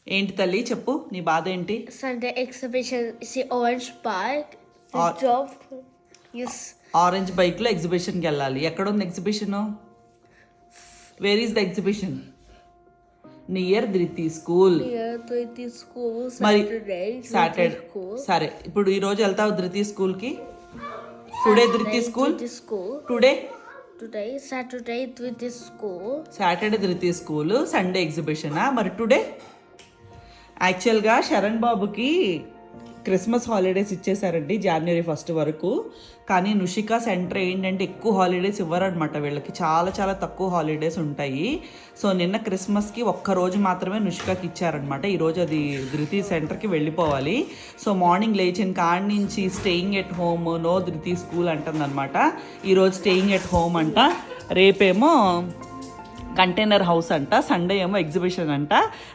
ఏంటి తల్లి చెప్పు, నీ బాధ ఏంటి? Sunday exhibition is the orange bike. The job. Yes. Orange bike లో ఎగ్జిబిషన్ కి వెళ్ళాలి. ఎక్కడ ఉంది exhibition? Where is the exhibition? Near ధృతి స్కూల్. మరి సాటర్డే సరే, ఇప్పుడు ఈ రోజు వెళ్తావు ధృతి స్కూల్ కి? టుడే ధృతి స్కూల్. టుడే సాటర్డే ధృతి స్కూల్. సాటర్డే ధృతి స్కూల్, సండే ఎగ్జిబిషనా? మరి టుడే యాక్చువల్గా శరణ్ బాబుకి క్రిస్మస్ హాలిడేస్ ఇచ్చేసారండి జనవరి 1 వరకు. కానీ నుషిక సెంటర్ ఏంటంటే ఎక్కువ హాలిడేస్ ఇవ్వరనమాట వీళ్ళకి, చాలా చాలా తక్కువ హాలిడేస్ ఉంటాయి. సో నిన్న క్రిస్మస్కి ఒక్కరోజు మాత్రమే నుషికకి ఇచ్చారనమాట. ఈరోజు అది ధృతి సెంటర్కి వెళ్ళిపోవాలి. సో మార్నింగ్ లేచిన కాడి నుంచి స్టేయింగ్ ఎట్ హోమ్, నో ధృతి స్కూల్ అంటుందన్నమాట. ఈరోజు స్టేయింగ్ ఎట్ హోమ్ అంట, రేపేమో కంటైనర్ హౌస్ అంట, సండే ఏమో ఎగ్జిబిషన్ అంట.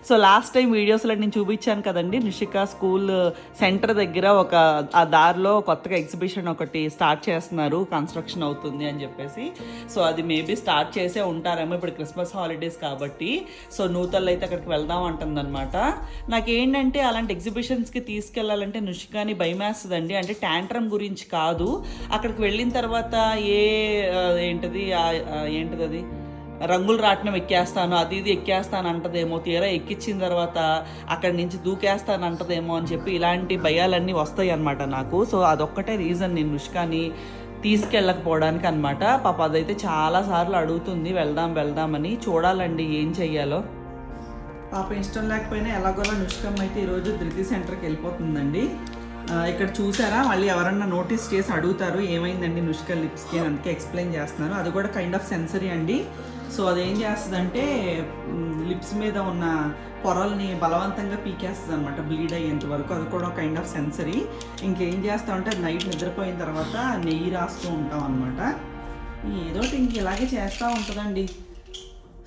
సో లాస్ట్ టైం వీడియోస్లో నేను చూపించాను కదండి, నిషిక స్కూల్ సెంటర్ దగ్గర ఆ దారిలో కొత్తగా ఎగ్జిబిషన్ ఒకటి స్టార్ట్ చేస్తున్నారు, కన్స్ట్రక్షన్ అవుతుంది అని చెప్పేసి. సో అది మేబీ స్టార్ట్ చేసే ఉంటారేమో, ఇప్పుడు క్రిస్మస్ హాలిడేస్ కాబట్టి. సో నూతల్లో అయితే అక్కడికి వెళ్దాం అంటుందన్నమాట. నాకేంటంటే అలాంటి ఎగ్జిబిషన్స్కి తీసుకెళ్లాలంటే నుషికాని భయమేస్తుందండి. అంటే ట్యాంట్రమ్ గురించి కాదు, అక్కడికి వెళ్ళిన తర్వాత ఏంటిది అది రంగులు రాట్నం ఎక్కేస్తాను, అది ఇది ఎక్కేస్తాను అంటదేమో, తీరా ఎక్కించిన తర్వాత అక్కడి నుంచి దూకేస్తాను అంటదేమో అని చెప్పి ఇలాంటి భయాలన్నీ వస్తాయి అన్నమాట నాకు. సో అదొక్కటే రీజన్ నేను నుష్కాని తీసుకెళ్ళకపోవడానికి అనమాట. పాప అదైతే చాలాసార్లు అడుగుతుంది వెళ్దామని. చూడాలండి ఏం చెయ్యాలో. పాప ఇష్టం లేకపోయినా ఎలాగోలా నుష్కమ్మ అయితే ఈరోజు ధృతి సెంటర్కి వెళ్ళిపోతుందండి. ఇక్కడ చూసారా, మళ్ళీ ఎవరన్నా నోటీస్ చేసి అడుగుతారు ఏమైందండి నుష్క లిప్స్కి అని, అందుకే ఎక్స్ప్లెయిన్ చేస్తున్నాను. అది కూడా కైండ్ ఆఫ్ సెన్సరీ అండి. సో అదేం చేస్తుందంటే లిప్స్ మీద ఉన్న పొరల్ని బలవంతంగా పీకేస్తుంది అనమాట, బ్లీడ్ అయ్యేంత వరకు. అది కూడా కైండ్ ఆఫ్ సెన్సరీ. ఇంకేం చేస్తామంటే నైట్ నిద్రపోయిన తర్వాత నెయ్యి రాస్తూ ఉంటాం అనమాట. ఏదోటి ఇంక ఇలాగే చేస్తూ ఉంటుందండి.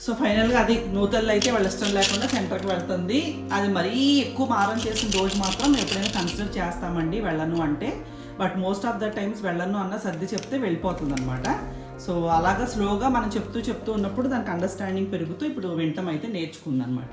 సో ఫైనల్గా అది నూతల్లో అయితే వాళ్ళ ఇష్టం లేకుండా సెంటర్కి వెళ్తుంది. అది మరీ ఎక్కువ మారం చేసిన రోజు మాత్రం ఎప్పుడైనా కన్సిడర్ చేస్తామండి వెళ్ళను అంటే. But most of the times వెళ్ళను అన్న సర్ది చెప్తే వెళ్ళిపోతుంది అనమాట. సో అలాగా స్లోగా మనం చెప్తూ ఉన్నప్పుడు దానికి అండర్స్టాండింగ్ పెరుగుతూ ఇప్పుడు వింటం అయితే నేర్చుకుంది అనమాట.